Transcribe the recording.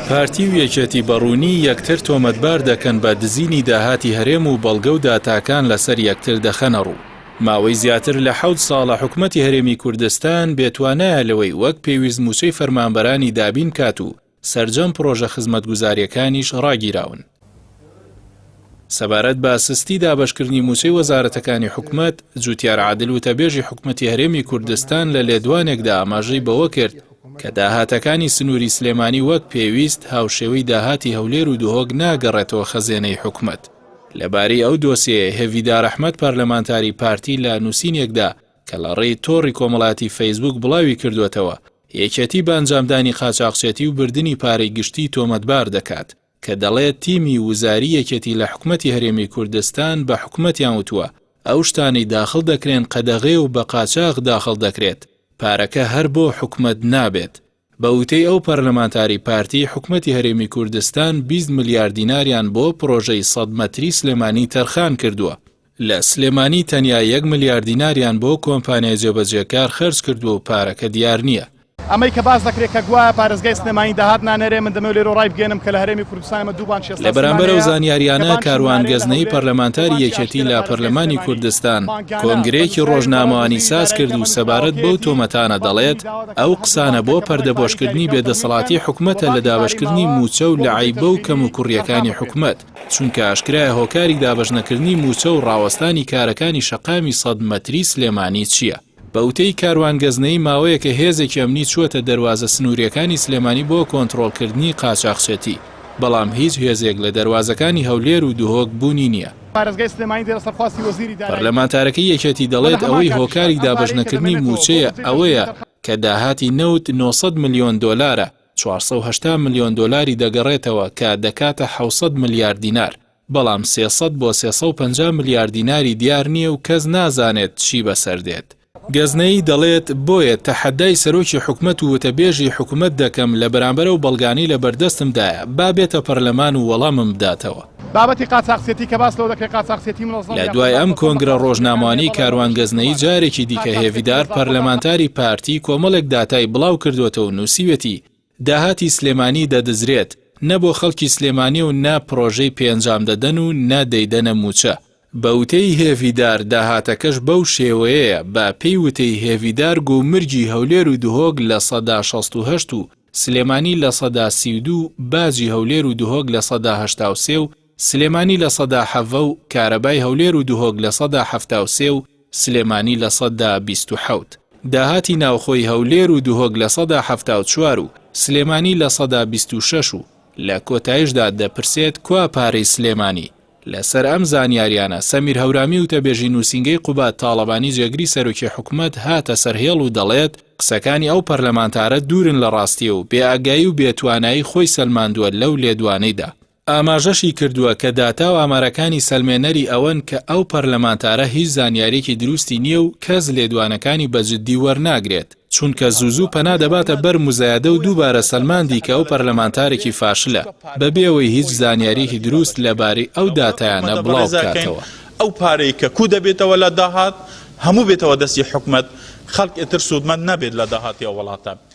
پارتی و یەکێتی بەڕوونی یەکتر تۆمەتبار دەکەن بە دزینی داهاتی هەرێم و بەڵگە و داتاکان لەسەر یەکتر دەخەنە ڕوو. ماوەی زیاتر لە 7 ساڵە حکومەتی هەرێمی کوردستان بێتوانایە لەوەی وەک پێویست موچەی فەرمانبەرانی دابین کات و سەرجەم پرۆژە خزمەتگوزاریەکانیش ڕاگیراون. سەبارەت بە سستی دابەشکردنی موچەی وەزارەتەکانی حکومەت، جوتیار عادل وتەبێژی حکومەتی هەرێمی کوردستان لە لێدوانێکدا ئاماژەی بەوە کرد کە داهاتەکانی سنووری سلێمانی وەک پێویست هاوشێوەی داهاتی هەولێر و دهۆک ناگەڕێتەوە خەزێنەی حکومەت. لەبارەی ئەو دۆسیە هێڤیدار ئەحمەد پەرلەمانتاری پارتی لە نووسینێکدا کە لە ڕێی تۆڕی کۆمەڵاتی فەیسبوک بڵاوی کردوێتەوە یەکێتی بە ئەنجامدانی قاچاقچێتی و بردننی پارەی گشتی تۆمەتبار دەکات کە دەڵێت تیمی وزاری یەکێتی لە حکومەتی هەرێمی کوردستان بە حکومەتیان وتووە ئەو شتانەی داخل دەکرێن قەدەغێ و بە قاچاق داخل دەکرێت پارەکە هەر بۆ حکومەت نابێت. بە وتەی ئەو پەرلەمانتاری پارتی حکومەتی هەرێمی کوردستان 20 ملیار دیناریان بۆ پرۆژەی 100 مەتری سلێمانی تەرخان کردووە. لە سلێمانی تەنیا 1 ملیار دیناریان بۆ کۆمپانیای جێبەجێکار خەرج کردووە و پارەکە دیار نییە. ئەمەی کە باز دەکرێت کە گوایە پارێزگای سلێمانی داهات نانەرێ من دەمەوێت لێرە ڕای بگەێنم کە لە هەرێمی کوردستانمە دووبان لە بەرامبەر ئەو زانیاریانە کاروانگەزنەی پەرلەمانتاری یەکێتی لە پەرلەمانی کوردستان کۆنگرەیەکی ڕۆژنامەوانی ساز کرد و سەبارەت بەو تۆمەتانە دەڵێت ئەو قسانە بۆ پەردەبۆشکردنی بێدەسەڵاتی حکومەتە لە دابەشکردنی موچە و لە عیبە و کەم و کوڕیەکانی حکومەت، چونکە ئاشکرایە هۆکاری دابەشنەکردنی موچە و ڕاوەستانی کارەکانی شەقامی 100 مەتری سلێمانی چییە؟ بەوتەی کاروانگەزنەی ماوەیەکە هێزێکی ئەمنی چووەتە دەواازە سنووریەکانی سلێمانی بۆ کۆنتڕۆڵکردنی قاچاقچێتی، بەڵام هیچ هێزێک لە دەواازەکانی هەولێر و دهۆک بوونی نییە. پەرلەمانتارەکەی یەکێتی دەڵێت ئەوەی هۆکاری دابەشنەکردنی موچەیە ئەوەیە کە داهاتی نەوت 900 ملیۆن دۆلارە، 480 ملیۆن دۆلاری دەگەڕێتەوە کە دەکاتە 700 ملیار دینار، بەڵام 300 بۆ 350 ملیار دیناری دیار نییە و کەس نازانێت چی بەسەر دێت. گەزنەی دەڵێت بۆیە تەحەدای سەرۆکی حکومەت و وتەبێژی حکومەت دەکەم لە بەرامبەر و بەڵگانی لە بەردەستمدایە با بێتە پەرلەمان و وەڵامم بداتەوە. بابەتی قاچاقچێتی کە باس لەوە دەکرێت قاچاقچێتی لە دوای ئەم کۆنگرە ڕۆژنامەوانی کاروانگەزنەی جارێکی دیکە هێڤیدار پەرلەمانتاری پارتی کۆمەڵێک داتای بڵاو کردوێتەوە و نووسیوێتی داهاتی سلێمانی دەدزرێت نەبۆ خەڵکی سلێمانی و نا پرۆژەی پێنجام دەدەن و نادەیدەنە موچە. بەوتەی هێڤیدار داهاتەکەش بەو شێوەیە بە پێی وتەی هێڤیدار گومرجی هەولێر و دهۆک لە 68 و سلێمانی لە 32 باجی هەولێر و دهۆک لە 83 و سلێمانی لە 107 و کارەبای هەولێر و دهۆک لە 173 و سلێمانی لە 127. داهاتی ناوخۆی هەولێر و دهۆک لە 174 و سلێمانی لە 126 و لە کۆتایشدا دەپرسێت کوا پارەی سلێمانی. لەسەر ئەم زانیاریانە سەمیر هەورامی وتەبێژی نووسینگەی قوبات تاڵەبانی جێگری سەرۆکی حکومەت هاتە سەرهێڵ و دەڵێت قسەکانی ئەو پەرلەمانتارە دوورن لە ڕاستیە و بێئاگایی و بێتوانایی خۆی سەلماندووە لەو لێدوانەیدا. ئاماژەشی کردووە کە داتا و ئامارەکانی سەلمێنەری ئەوەن کە ئەو پەرلەمانتارە هیچ زانیارێکی دروستی نییە و کەس لێدوانەکانی بەجددی وەرناگرێت، چونکە زوو پەنا دەباتە بەر مزایەدە و دووبارە سەلماندی کە ئەو پەرلەمانتارێکی فاشلە بەبێەوەی هیچ زانیاریەکی دروست لەبارەی ئەو داتایانە بڵاو بکاتەوە. ئەو پارەی کە کو دەبێتەوە لە داهات هەموو بێتەوە دەستی حکومەت، خەڵک ئیتر سوودمەند نەبێت لە داهاتی وڵاتە.